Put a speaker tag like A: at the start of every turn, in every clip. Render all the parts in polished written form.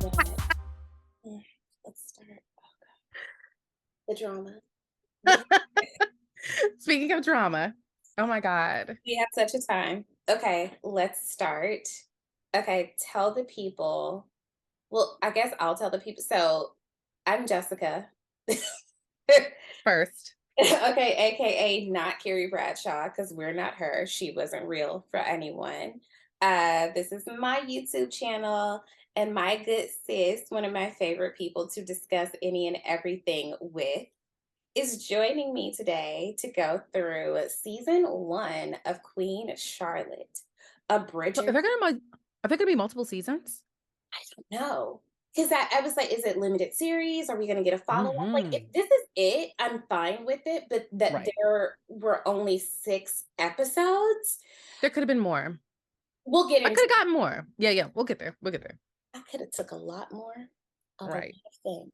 A: God. Let's start. Oh, God. The drama. We,
B: Speaking of drama, oh my God.
A: we had such a time. Okay, let's start. Okay, tell the people. Well, I guess I'll tell the people. So I'm Jessica.
B: First,
A: Okay, aka not Carrie Bradshaw, because we're not her. She wasn't real for anyone. This is my YouTube channel, and my good sis, one of my favorite people to discuss any and everything with, is joining me today to go through season one of Queen Charlotte, a
B: so
A: Bridgerton.
B: are there gonna be multiple seasons?
A: No, because I was like, is it limited series? Are we going to get a follow up? Like, if
B: Hmm.
A: this is it, I'm fine with it. But that
B: Right.
A: there were only 6 episodes,
B: There could have been more.
A: we'll get
B: I
A: into.
B: could have gotten more. Yeah, yeah. We'll get there. We'll get there.
A: I could have took a lot more of a lot
B: Right.
A: of things.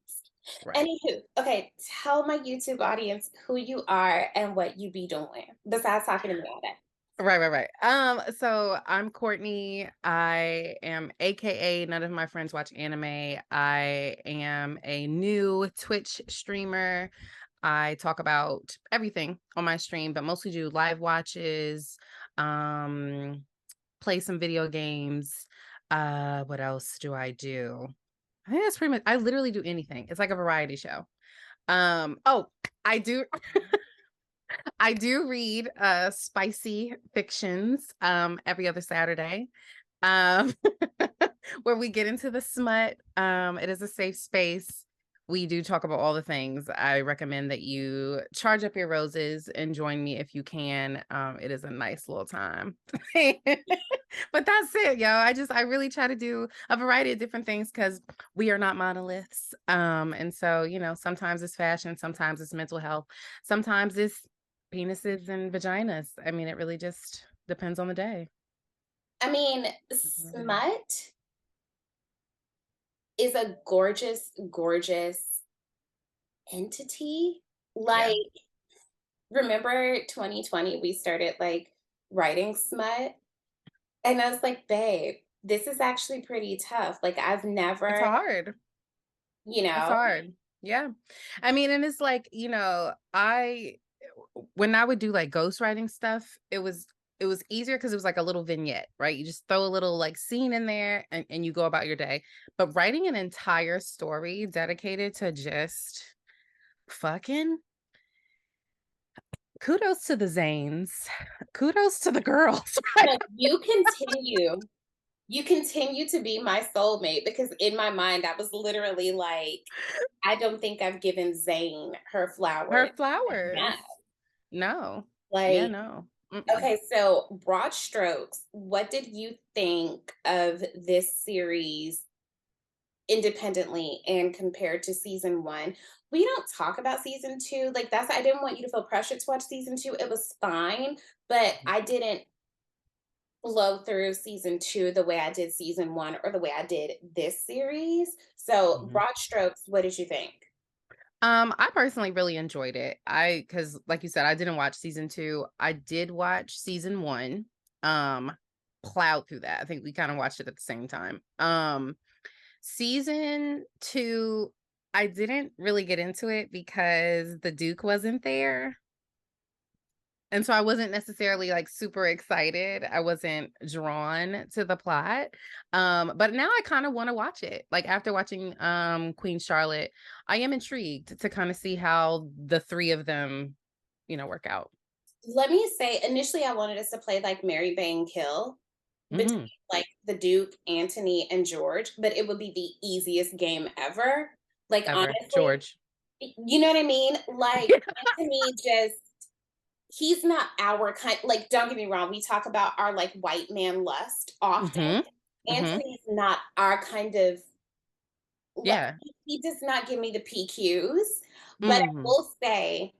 B: Right.
A: Anywho, okay, tell my YouTube audience who you are and what you be doing besides talking to me all day.
B: Right, right, right. So I'm Courtney. I am AKA none of my friends watch anime. I am a new Twitch streamer. I talk about everything on my stream, but mostly do live watches, um, play some video games. What else do I do? I think that's pretty much I literally do anything. It's like a variety show. Oh, I do I do read spicy fictions every other Saturday. Um where we get into the smut. It is a safe space. We do talk about all the things. I recommend that you charge up your roses and join me if you can. It is a nice little time. But that's it, yo. I really try to do a variety of different things because we are not monoliths. And so, sometimes it's fashion, sometimes it's mental health, sometimes it's penises and vaginas. I mean, it really just depends on the day.
A: I mean,
B: Depends on the day.
A: smut is a gorgeous, gorgeous entity.
B: Yeah.
A: Like, remember 2020, we started like writing smut? And I was like, babe, this is actually pretty tough. Like, I've
B: It's
A: never,
B: hard.
A: you
B: It's
A: know,
B: hard. Yeah. I mean, and it's like, I when I would do like ghostwriting stuff, it was easier because it was like a little vignette, right? You just throw a little like scene in there and you go about your day. But writing an entire story dedicated to just fucking kudos to the Zanes. Kudos to the girls, right?
A: no, you continue to be my soulmate because in my mind, I was literally like, I don't think I've given Zane her
B: Her
A: flowers. Yeah.
B: flowers. No. Yeah,
A: Like,
B: no. Mm-mm.
A: okay, so broad strokes, what did you think of this series independently and compared to season one? We don't talk about season two. Like, that's, I didn't want you to feel pressured to watch season two. It was fine, but I didn't blow through season two the way I did season one or the way I did this series. So,
B: Mhm.
A: broad strokes, what did you think?
B: I personally really enjoyed it. Because like you said, I didn't watch season 2. I did watch season 1. Um, Plowed through that. I think we kind of watched it at the same time. Season 2, I didn't really get into it because the Duke wasn't there. And so I wasn't necessarily like super excited. I wasn't drawn to the plot. But now I kind of want to watch it. Like after watching Queen Charlotte, I am intrigued to kind of see how the three of them, work out.
A: Let me say, initially, I wanted us to play like Mary Bang Kill between
B: Hmm.
A: like the Duke, Anthony, and George, but it would be the easiest game ever. Like,
B: Ever.
A: honestly,
B: George.
A: you know what I mean? Like, Anthony just, he's not our kind. Like, don't get me wrong, we talk about our like white man lust often.
B: Hmm. Hmm.
A: Anthony's not our kind of, like,
B: Yeah.
A: he does not give me the PQs. But I
B: Hmm.
A: will say,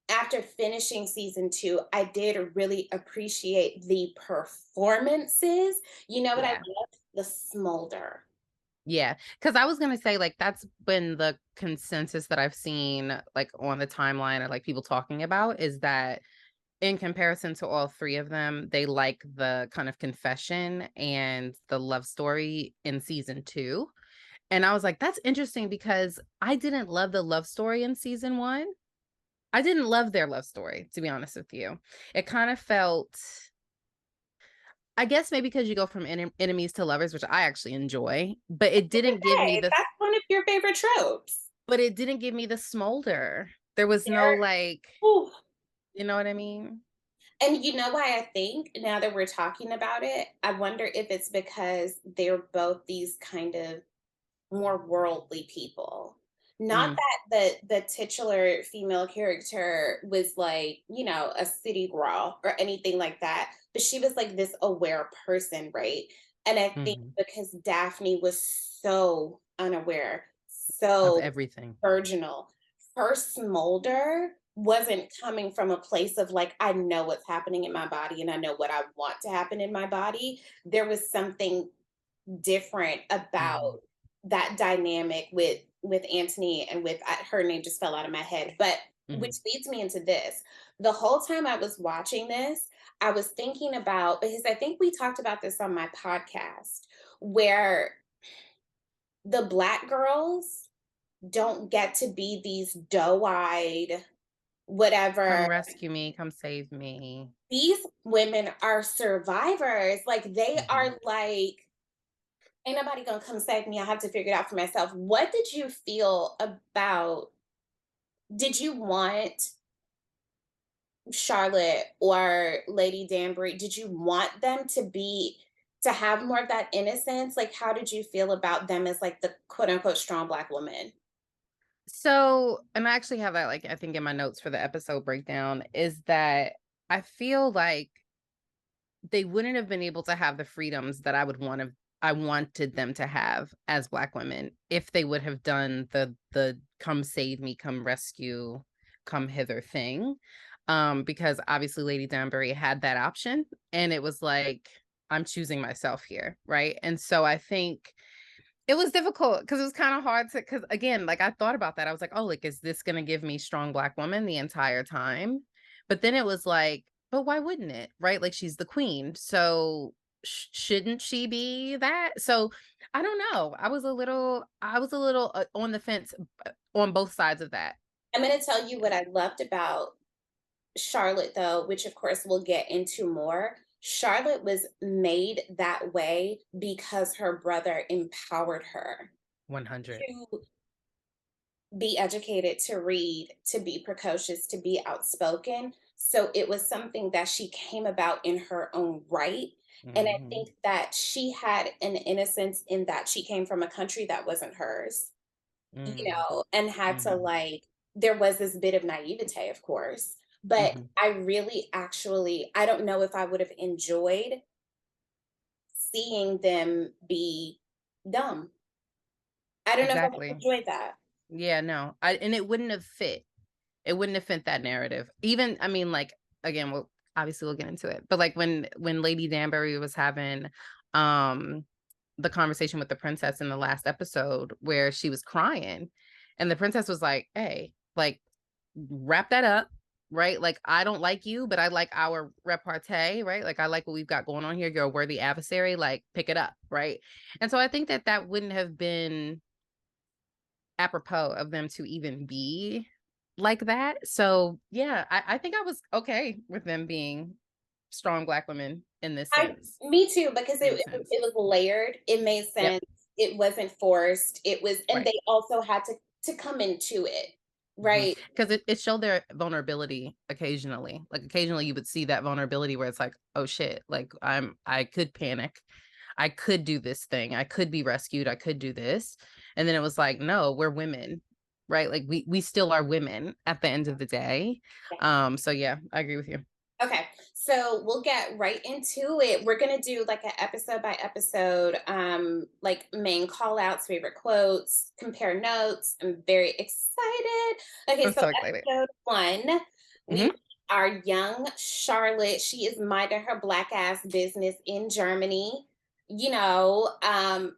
A: after finishing season two, I did really appreciate the performances. You know what I
B: Yeah.
A: loved? The smolder.
B: Yeah, because I was gonna say, like, that's been the consensus that I've seen, like, on the timeline or like people talking about is that in comparison to all three of them, they like the kind of confession and the love story in season 2. And I was like, "That's interesting," because I didn't love the love story in season 1. I didn't love their love story, to be honest with you. It kind of felt, I guess maybe because you go from enemies to lovers, which I actually enjoy,
A: Okay, that's one of your favorite tropes.
B: but it didn't give me the smolder. There was no,
A: There
B: like,
A: ooh,
B: you know what I mean?
A: and you know why I think now that we're talking about it, I wonder if it's because they're both these kind of more worldly people. Not
B: Mm,
A: that the titular female character was like, a city girl or anything like that, but she was like this aware person, right? And I think
B: mhm.
A: because Daphne was so unaware,
B: Of
A: so
B: everything.
A: virginal, her smolder wasn't coming from a place of like, I know what's happening in my body and I know what I want to happen in my body. There was something different about
B: Mhm,
A: that dynamic with Antony and with her name just fell out of my head. But
B: mhm.
A: which leads me into this. The whole time I was watching this, I was thinking about because I think we talked about this on my podcast where the black girls don't get to be these doe-eyed whatever.
B: "Come rescue me, come save me."
A: These women are survivors. Like they
B: Mhm.
A: are like ain't nobody gonna come save me. I have to figure it out for myself. What did you feel about did you want Charlotte or Lady Danbury? Did you want them to have more of that innocence? Like, how did you feel about them as like the quote unquote strong black woman?
B: So, and I actually have that, like, I think in my notes for the episode breakdown, is that I feel like they wouldn't have been able to have the freedoms that I wanted them to have as black women if they would have done the come save me, come rescue, come hither thing. Because obviously Lady Danbury had that option and it was like, I'm choosing myself here, right? And so I think it was difficult because it was kind of hard to, because again, like I thought about that. I was like, oh, like, is this gonna give me strong black woman the entire time? But then it was like, but why wouldn't it? Right? Like she's the queen. So shouldn't she be that? So I don't know. I was a little on the fence on both sides of that.
A: I'm gonna tell you what I loved about Charlotte, though, which of course we'll get into more. Charlotte was made that way because her brother empowered her
B: 100.
A: to be educated, to read, to be precocious, to be outspoken. So it was something that she came about in her own right. And I
B: Hmm.
A: think that she had an innocence in that she came from a country that wasn't hers,
B: Mm,
A: and had to
B: hmm.
A: like, there was this bit of naivete, of course. But
B: Hmm.
A: I really actually, I don't know if I would have enjoyed seeing them be dumb. I don't know if I would have
B: Exactly.
A: enjoyed that.
B: Yeah, no. And it wouldn't have fit. It wouldn't have fit that narrative. Even, I mean, like, again, well, obviously we'll get into it, but like when Lady Danbury was having um the conversation with the princess in the last episode where she was crying, and the princess was like, "Hey, like, wrap that up." Right? Like, I don't like you, but I like our repartee, right? Like, I like what we've got going on here. You're a worthy adversary. Like, pick it up, right? And so I think that that wouldn't have been apropos of them to even be like that. So yeah, I think I was okay with them being strong black women in this
A: I
B: sense.
A: Me too, because
B: Made sense.
A: it was layered, it made
B: Yep.
A: sense, it wasn't forced, it was and
B: Right.
A: they also had to come into it,
B: Because
A: right?
B: it showed their vulnerability occasionally. Like occasionally you would see that vulnerability where it's like, oh shit, like I could panic. I could do this thing. I could be rescued. I could do this. And then it was like, no, we're women. Right? Like we still are women at the end of the day. So yeah, I agree with you.
A: Okay, so we'll get right into it. We're gonna do like an episode by episode, like main call outs, favorite quotes, compare notes. I'm very excited. Okay,
B: I'm
A: so
B: so excited.
A: episode one, we
B: Mhm.
A: meet our young Charlotte. She is minding her black ass business in Germany.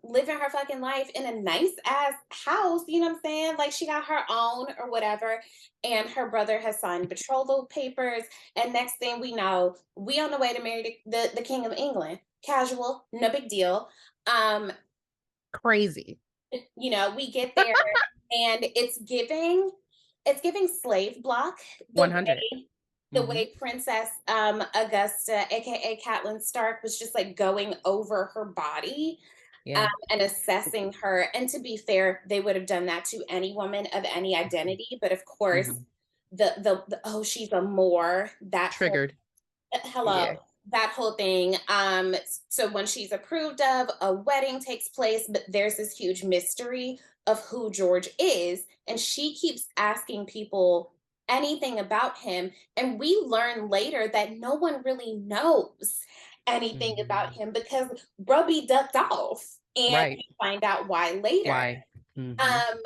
A: Living her fucking life in a nice ass house. You know what I'm saying? Like she got her own or whatever. And her brother has signed betrothal papers, and next thing we know, we on the way to marry the King of England. Casual, no big deal. Um,
B: Crazy.
A: We get there and it's giving slave block the
B: 100.
A: way the
B: Mhm.
A: way Princess Augusta, aka Catelyn Stark, was just like going over her body
B: Yeah.
A: and assessing her. And to be fair, they would have done that to any woman of any
B: Mhm.
A: identity. But of course,
B: Mhm.
A: the oh, she's a Moor, that whole
B: Triggered.
A: hello,
B: Yeah.
A: that whole thing. So when she's approved of, a wedding takes place, but there's this huge mystery of who George is, and she keeps asking people anything about him, and we learn later that no one really knows anything about
B: Mhm.
A: him because Brubby ducked off, and
B: Right.
A: we find out why later.
B: Why? Mhm.
A: Um,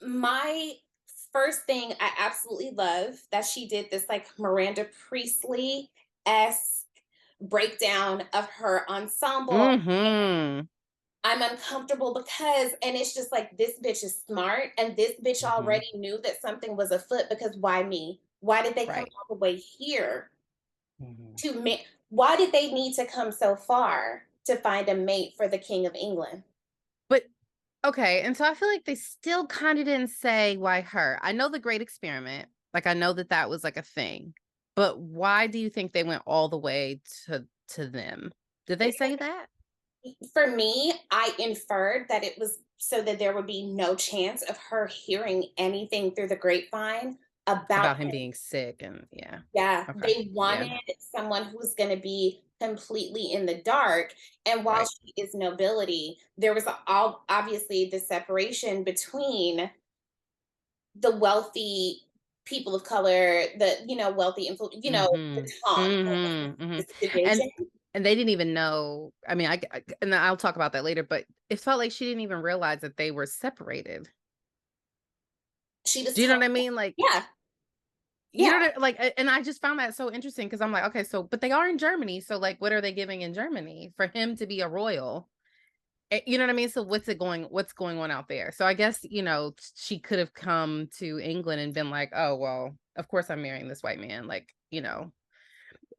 A: my first thing I absolutely love that she did this like Miranda Priestley esque breakdown of her ensemble.
B: Mhm.
A: I'm uncomfortable because, and it's just like this bitch is smart, and this bitch
B: Mhm.
A: already knew that something was afoot because why me? Why did they come
B: Right.
A: all the way here
B: Mhm.
A: to me? Why did they need to come so far to find a mate for the King of England?
B: But okay, and so I feel like they still kinda didn't say why her. I know the Great Experiment, like, I know that that was, like, a thing, but why do you think they went all the way to them? Did they say that?
A: For me, I inferred that it was so that there would be no chance of her hearing anything through the grapevine about
B: About him
A: him.
B: being sick and yeah.
A: Yeah,
B: Okay.
A: they
B: Yeah.
A: wanted someone who's going to be completely in the dark. And while
B: Right.
A: she is nobility, there was obviously the separation between the wealthy people of color, the wealthy the
B: Mhm.
A: top,
B: Mhm. Mhm.
A: this division.
B: And they didn't even know, I mean, and I'll talk about that later, but it felt like she didn't even realize that they were separated.
A: She was
B: Do you know
A: told,
B: what I mean? Like,
A: yeah,
B: you
A: yeah,
B: know, like, and I just found that so interesting because I'm like, okay, so, but they are in Germany, so like, what are they giving in Germany for him to be a royal? You know what I mean? So what's going on out there? So I guess she could have come to England and been like, oh well, of course I'm marrying this white man, like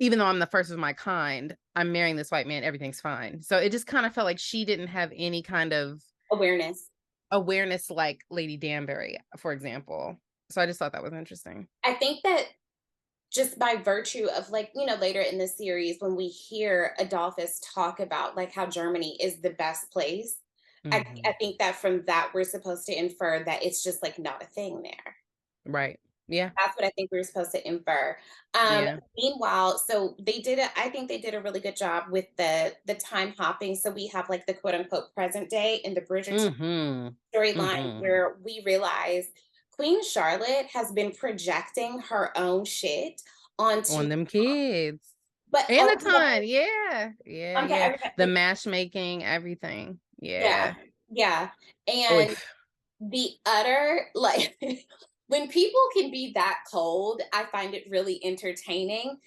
B: even though I'm the first of my kind, I'm marrying this white man, everything's fine. So it just kind of felt like she didn't have any kind of
A: awareness.
B: awareness like Lady Danbury, for example. So I just thought that was interesting.
A: I think that just by virtue of like, later in the series when we hear Adolphus talk about like how Germany is the best place, I
B: Mhm.
A: think that from that we're supposed to infer that it's just like not a thing there.
B: Right. Yeah.
A: That's what I think we were supposed to infer. Um,
B: Yeah.
A: Meanwhile, so I think they did a really good job with the time hopping. So we have like the quote unquote present day in the Bridgerton
B: Mhm.
A: storyline
B: Mhm.
A: where we realize Queen Charlotte has been projecting her own shit onto,
B: On them kids.
A: but
B: And
A: oh
B: the ton. Yeah. Yeah,
A: onto
B: yeah. The
A: everybody.
B: matchmaking, everything.
A: Yeah,
B: Yeah.
A: yeah, and
B: Oof.
A: the utter like when people can be that cold, I find it really entertaining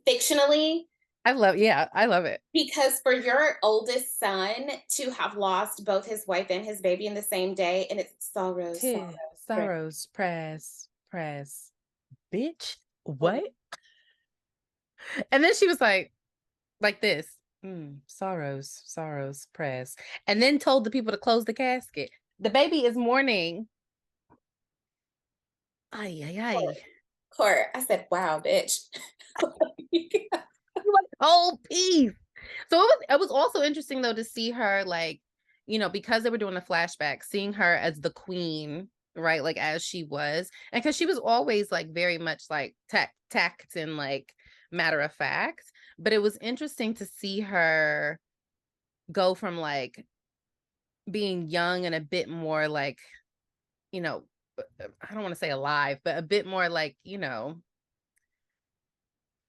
A: fictionally.
B: I love it.
A: Because for your oldest son to have lost both his wife and his baby in the same day, and it's sorrow, sorrow,
B: Tear,
A: press.
B: sorrows, press. Bitch,
A: Oh,
B: what? And then she was like this. Sorrows, sorrows, press. And then told the people to close the casket. The baby is mourning. Ay, ay, ay.
A: court, court. I said, wow, bitch.
B: Like, whole piece. So it was also interesting though to see her like, because they were doing a flashback, seeing her as the queen, right? Like as she was. And because she was always like very much like tact and like matter of fact. But it was interesting to see her go from like being young and a bit more like, you know, I don't want to say alive, but a bit more like,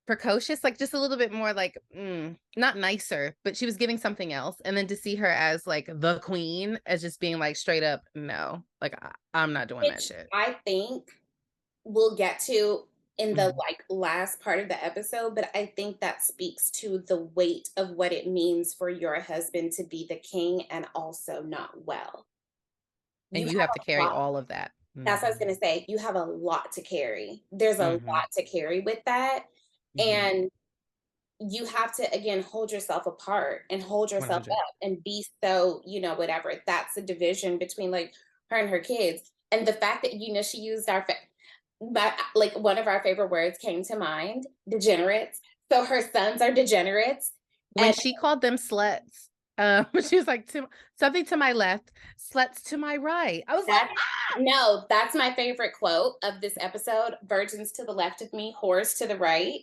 B: precocious, like just a little bit more like, not nicer, but she was giving something else. And then to see her as like the queen, as just being like straight up, no, like I'm not doing that
A: Which
B: shit.
A: I think we'll get to in the
B: Mhm.
A: like last part of the episode, but I think that speaks to the weight of what it means for your husband to be the king and also not well. You
B: And
A: have
B: you have to
A: a
B: carry
A: lot.
B: all of that.
A: That's what I was
B: Mhm.
A: gonna say. You have a lot to carry. There's a
B: Mhm.
A: lot to carry with that.
B: Mhm.
A: And you have to again hold yourself apart and hold yourself
B: 100.
A: up and be so, whatever. That's a division between like her and her kids. And the fact that she used but like one of our favorite words came to mind, degenerates. So her sons are degenerates.
B: When
A: And
B: she called them sluts, she was like, "To something to my left, sluts to my right." I was like,
A: that no, that's my favorite quote of this episode. Virgins to the left of me, whores to the right.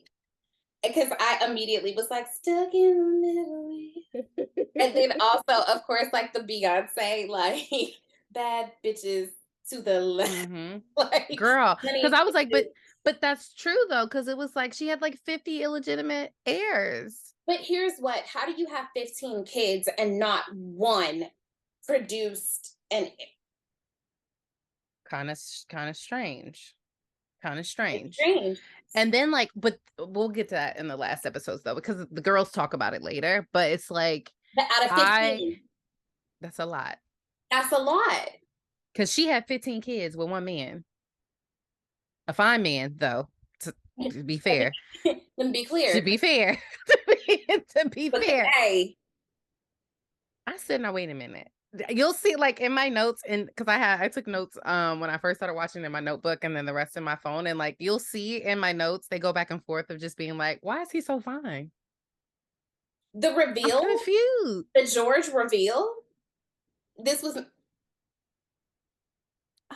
A: Because I immediately was like, stuck in the middle. And then also, of course, like the Beyonce, like bad bitches to the left.
B: "Mhm,
A: Like,
B: girl," because
A: honey,
B: I was like, "But that's true though, because it was like she had like 50 illegitimate heirs."
A: but here's what, how do you have 15 kids and not one produced and
B: Kinda strange, kinda
A: it's
B: strange.
A: strange.
B: And then, like, but we'll get to that in the last episodes though, because the girls talk about it later, but it's like,
A: But out of
B: I
A: 15,
B: that's a lot,
A: that's a lot.
B: because she had 15 kids with one man. A fine man, though, to to be
A: Let me
B: fair.
A: let me be
B: To
A: clear.
B: be fair. To be
A: But
B: fair.
A: hey,
B: I said, "Now wait a minute." You'll see, like, in my notes, and because I took notes, when I first started watching in my notebook and then the rest in my phone, and, like, you'll see in my notes, they go back and forth of just being like, "Why is he so fine?"
A: the
B: I'm
A: reveal,
B: confused.
A: the George reveal, this was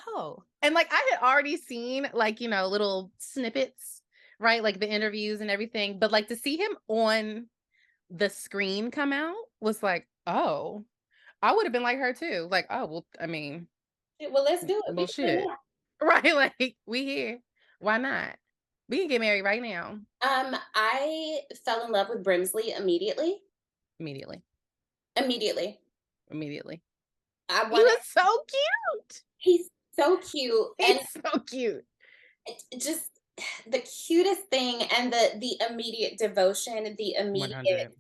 B: Oh. And, like, I had already seen, like, little snippets, right? Like, the interviews and everything, but, like, to see him on the screen come out was like, "Oh." I would've been like her too, like, "Oh, well, I mean,
A: well, let's do it.
B: well, shit." Right, like, "We here. Why not? We can get married right now."
A: I fell in love with Brimsley immediately.
B: Immediately,
A: Immediately.
B: immediately.
A: I
B: He
A: wanted
B: was so cute.
A: He's so cute, and
B: He's so cute.
A: just the cutest thing and the immediate devotion, the immediate
B: 100.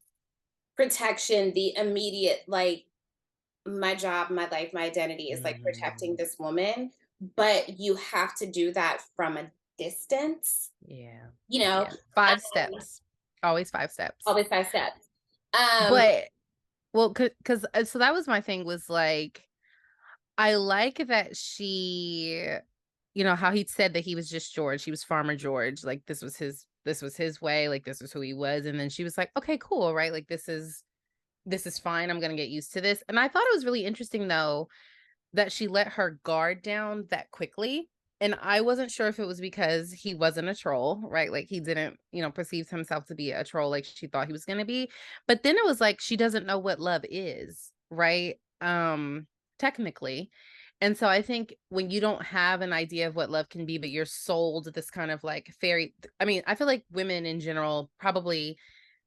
A: protection, the immediate, like, my job, my life, my identity is, like, protecting
B: Mhm.
A: this woman, but you have to do that from a distance,
B: Yeah,
A: you know?
B: yeah. 5
A: Um,
B: steps. Always 5 steps.
A: always 5 steps. Um,
B: But well, because so that was my thing was, like, I like that how he said that he was just George, he was Farmer George, like, this was his way, like, this was who he was, and then she was like, "Okay, cool, right? Like, this is fine, I'm gonna get used to this," and I thought it was really interesting, though, that she let her guard down that quickly, and I wasn't sure if it was because he wasn't a troll, right? Like, he didn't, perceive himself to be a troll like she thought he was gonna be, but then it was like she doesn't know what love is, right? Technically, and so I think when you don't have an idea of what love can be, but you're sold this kind of like I mean, I feel like women in general, probably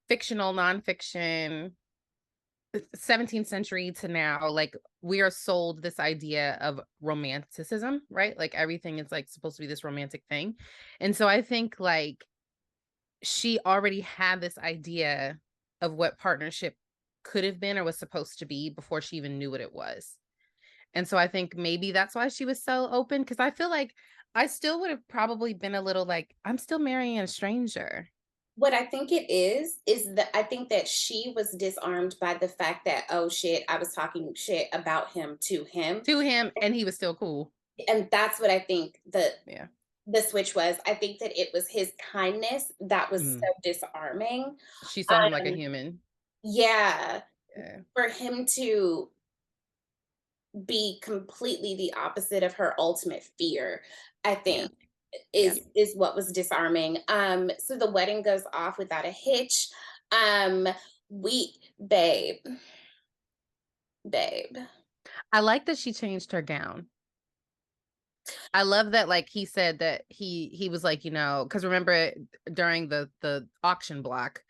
B: fictional, nonfiction, 17th century to now, like we are sold this idea of romanticism, right? Like everything is like supposed to be this romantic thing. And so I think like she already had this idea of what partnership could have been or was supposed to be before she even knew what it was. And so I think maybe that's why she was so open, because I feel like I still would have probably been a little like, I'm still marrying a stranger
A: what I think it is that I think that she was disarmed by the fact that, "Oh, shit, I was talking shit about him to him,"
B: to him and he was still cool.
A: and that's what I think
B: Yeah.
A: the switch was. I think that it was his kindness that was so
B: Mm.
A: disarming.
B: She saw him like a
A: Um,
B: human.
A: yeah,
B: Yeah.
A: for him to be completely the opposite of her ultimate fear, I
B: Yeah.
A: think
B: Yeah.
A: is what was disarming. So the wedding goes off without a hitch. Um, we babe, babe.
B: I like that she changed her gown. I love that, like, he said that he was like, because remember during the auction block,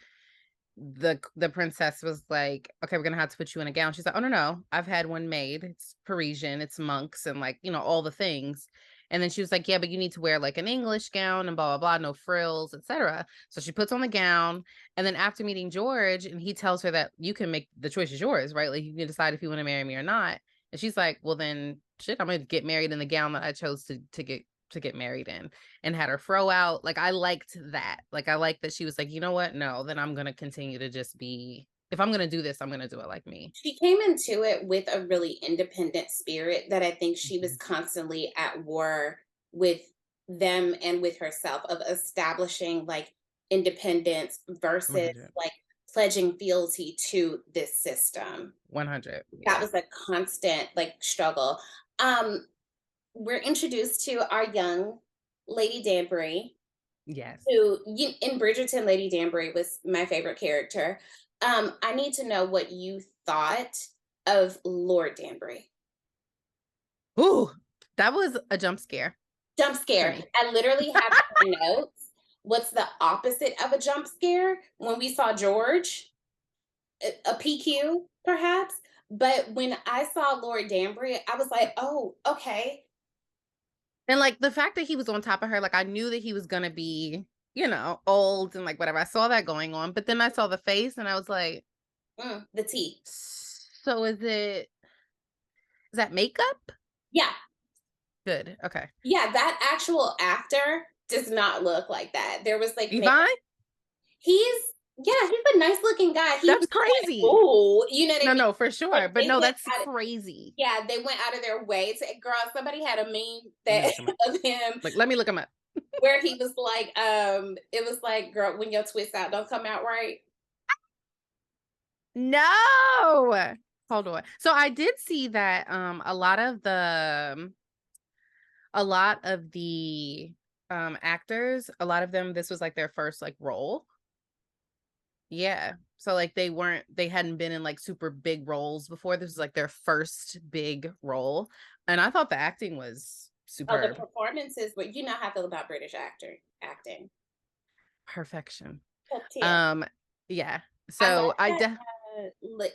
B: the princess was like, "Okay, we're gonna have to put you in a gown." She's like, "Oh, no, no, I've had one made. It's Parisian, it's monks and like, all the things." And then she was like, "Yeah, but you need to wear like an English gown and blah blah blah, no frills, etc." So she puts on the gown, and then after meeting George, and he tells her that you can make the choice is yours, right? Like you can decide if you want to marry me or not. And she's like, "Well, then shit, I'm gonna get married in the gown that I chose to get." to get married in and had her fro out. Like, I liked that. Like, I liked that she was like, "You know what? No, then I'm gonna continue to just be if I'm gonna do this, I'm gonna do it like me."
A: She came into it with a really independent spirit that I think she was
B: Mhm.
A: constantly at war with them and with herself of establishing like independence versus
B: 100.
A: like pledging fealty to this system.
B: 100.
A: That
B: Yeah.
A: was a constant like struggle. Um, we're introduced to our young Lady Danbury,
B: Yes.
A: who in Bridgerton, Lady Danbury was my favorite character. I need to know what you thought of Lord Danbury.
B: Ooh, that was a jump scare
A: Jump
B: for
A: scare.
B: me.
A: I literally have in my notes. What's the opposite of a jump scare? When we saw George, a PQ, perhaps. But when I saw Lord Danbury, I was like, oh, okay.
B: And, like, the fact that he was on top of her, like, I knew that he was gonna be, old and, like, whatever. I saw that going on, but then I saw the face and I was like,
A: The T.
B: "So is that makeup?"
A: Yeah.
B: Good, okay.
A: Yeah. That actual actor does not look like that. There was like
B: Yvonne?
A: he's yeah, he's a nice looking guy. He's
B: That's
A: not like,
B: crazy.
A: "Ooh," you know what I
B: No,
A: mean?
B: no, for
A: But
B: sure, but
A: they
B: no,
A: went
B: that's
A: out
B: crazy.
A: yeah, they went out of their way to girl, somebody had a meme
B: Let me
A: that
B: look him up.
A: of him
B: Like, let me look him up.
A: where he was like, it was like, "Girl, when your twist out don't come out right."
B: No! Hold on. So I did see that, a lot of the, actors, a lot of them, this was, like, their first, like, role. Yeah. So, like, they hadn't been in, like, super big roles before. This was, like, their first big role, and I thought the acting was
A: Oh, the
B: superb.
A: performances, but you know how I feel about British acting.
B: Perfection.
A: Top tier.
B: Um, yeah.
A: I
B: So
A: like
B: I
A: that,
B: de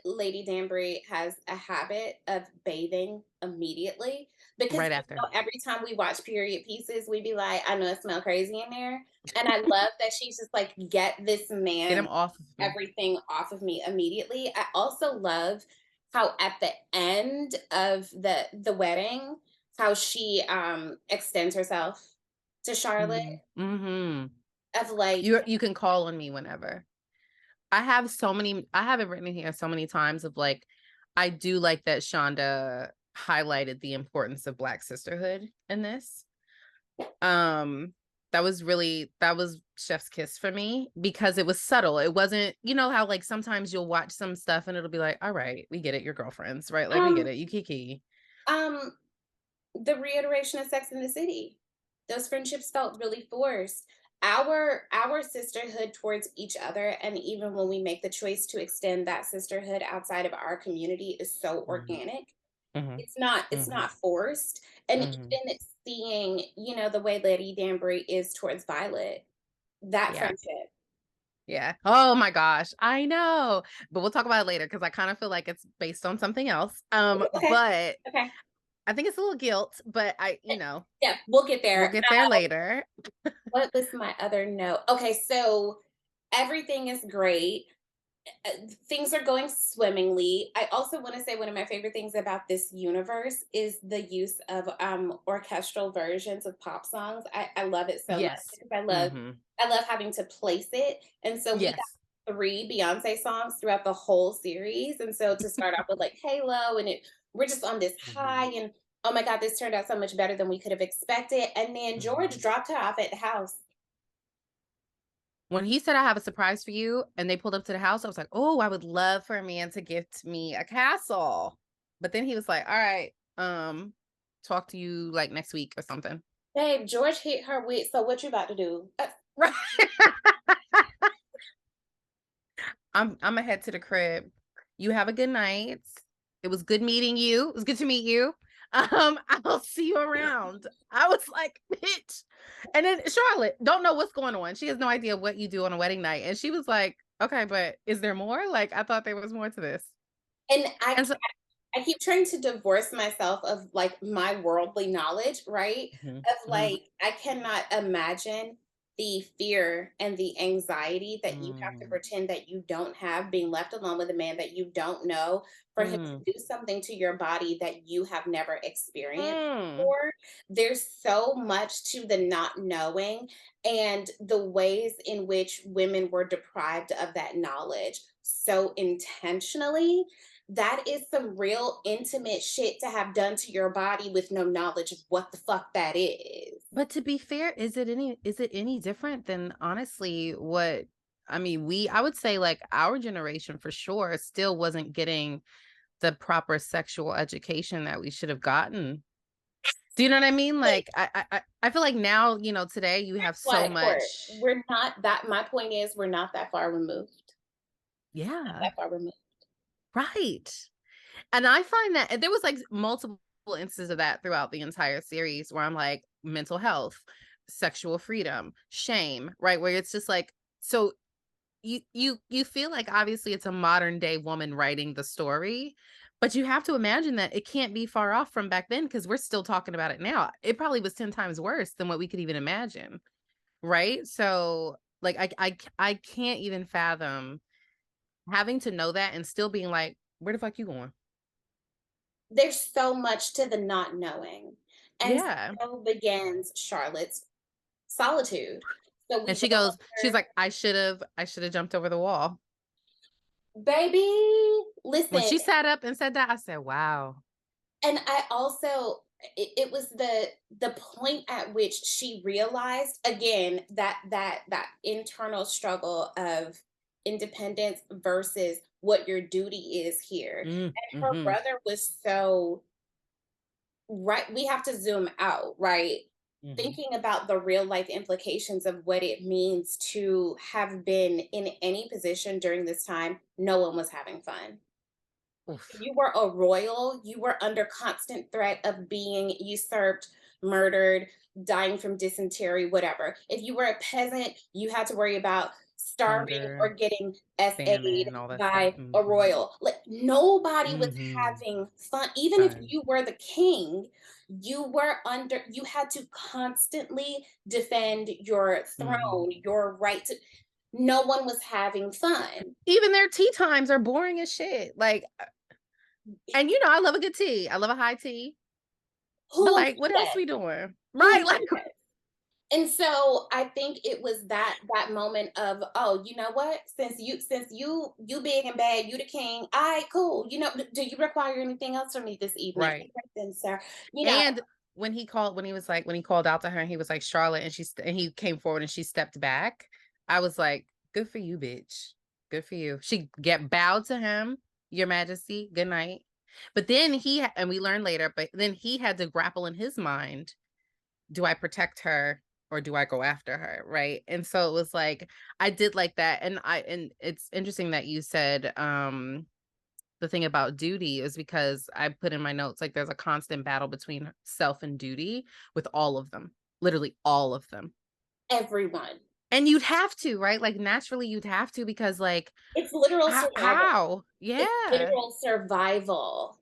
A: Lady Danbury has a habit of bathing immediately because
B: right after.
A: every time we watch period pieces, we be like, "I know it smell crazy in there," and I love that she's just like, "Get this
B: Get
A: man
B: him off of me.
A: everything off of me immediately." I also love how at the end of the wedding, how she, extends herself to Charlotte
B: Mhm. Mhm.
A: of like,
B: You can call on me whenever. I have it written in here so many times of, like, I do like that Shonda highlighted the importance of Black sisterhood in this. Um, that was chef's kiss for me because it was subtle. It wasn't, how, like, sometimes you'll watch some stuff and it'll be like, "All right, we get it, you're girlfriends, right? Like, we get
A: um
B: it, you kiki."
A: um the reiteration of Sex in the City. Those friendships felt really forced. Our sisterhood towards each other, and even when we make the choice to extend that sisterhood outside of our community, is so
B: Mhm.
A: organic.
B: Mhm.
A: It's
B: Mhm.
A: not forced. And
B: Mhm.
A: even seeing, the way Lady Danbury is towards Violet, that
B: Yeah.
A: friendship.
B: Yeah. Oh my gosh. I know. But we'll talk about it later because I kind of feel like it's based on something else.
A: Okay.
B: But
A: Okay.
B: I think it's a little guilt, but
A: Yeah, we'll get
B: we'll
A: there.
B: get there later.
A: What was my other note? Okay, so everything is great. Things are going swimmingly. I also want to say one of my favorite things about this universe is the use of orchestral versions of pop songs. I love it so much
B: Yes.
A: because
B: Mhm.
A: I love having to place it. And so we
B: Yes.
A: got three Beyonce songs throughout the whole series. And so to start off with like Halo and we're just on this high
B: Mhm.
A: and oh my God, this turned out so much better than we could have expected. And then George
B: Mhm.
A: dropped her off at the house.
B: When he said, "I have a surprise for you," and they pulled up to the house, I was like, "Oh, I would love for a man to gift me a castle." But then he was like, "All right, talk to you like next week or something."
A: Babe, George hit her with, so what you about to do?
B: Right. I'm gonna head to the crib. You have a good night. It was good meeting you. It was good to meet you. I'll see you around. I was like, bitch. And then Charlotte don't know what's going on. She has no idea what you do on a wedding night. And she was like, okay, but is there more? Like, I thought there was more to this.
A: And
B: And so,
A: I keep trying to divorce myself of like my worldly knowledge, right?
B: mhm,
A: Of
B: mhm,
A: like I cannot imagine. the fear and the anxiety that you have to
B: Mm.
A: pretend that you don't have, being left alone with a man that you don't know, for him
B: Mm.
A: to do something to your body that you have never experienced
B: Mm.
A: before. There's so much to the not knowing and the ways in which women were deprived of that knowledge so intentionally. That is some real intimate shit to have done to your body with no knowledge of what the fuck that is.
B: But to be fair, is it any different than honestly what I mean, I would say like our generation for sure still wasn't getting the proper sexual education that we should have gotten. Do you know what I mean?
A: But
B: Like I feel like now, today you have so
A: what, Court?
B: much.
A: We're not that. My point is, we're not that far removed. Not
B: Yeah,
A: that far removed.
B: right. And I find that and there was like multiple instances of that throughout the entire series where I'm like mental health, sexual freedom, shame, right? Where it's just like so you feel like obviously it's a modern day woman writing the story, but you have to imagine that it can't be far off from back then because we're still talking about it now. It probably was 10 times worse than what we could even imagine, right? So like I can't even fathom having to know that and still being like, where the fuck you going?
A: There's so much to the not knowing, and
B: Yeah.
A: so begins Charlotte's solitude. So
B: And
A: we
B: she
A: go
B: goes, she's like, I should have jumped over the wall.
A: baby,
B: When
A: listen.
B: she sat up and said that, I said, wow.
A: And I also, it was the point at which she realized again that internal struggle of independence versus what your duty is here.
B: Mm,
A: And her
B: mm-hmm,
A: brother was so right. We have to zoom out, right?
B: mm-hmm.
A: Thinking about the real life implications of what it means to have been in any position during this time, no one was having fun. If
B: Oof.
A: you were a royal, you were under constant threat of being usurped, murdered, dying from dysentery, whatever. If you were a peasant, you had to worry about starving
B: Hunger,
A: or getting SA'd
B: famine, all that stuff.
A: by a
B: Mm-hmm.
A: royal. Like nobody was
B: Mm-hmm.
A: having fun. Even if
B: Fun.
A: you were the king, you had to constantly defend your
B: Mhm.
A: throne, your right to, no one was having fun.
B: Even their tea times are boring as shit. Like, and I love a good tea. I love a high tea. But
A: Who
B: like, what else
A: does?
B: we doing?
A: Who
B: Right? Like,
A: does? And so I think it was that moment of, oh, you know what? Since you big and bad, you the king. All right, cool. Do you require anything else from me this evening?
B: right.
A: Okay, then, sir. You know,
B: And when he called out to her and he was like Charlotte and he came forward and she stepped back. I was like, good for you, bitch. Good for you. She get bowed to him, Your Majesty. Good night. But then and we learned later, but then he had to grapple in his mind, do I protect her or do I go after her, right? And so it was like I did like that, and it's interesting that you said the thing about duty is because I put in my notes like there's a constant battle between self and duty with all of them, literally all of them.
A: everyone.
B: And you'd have to, right? Like naturally you'd have to because like
A: It's literal survival.
B: how?
A: It's
B: Yeah.
A: literal survival.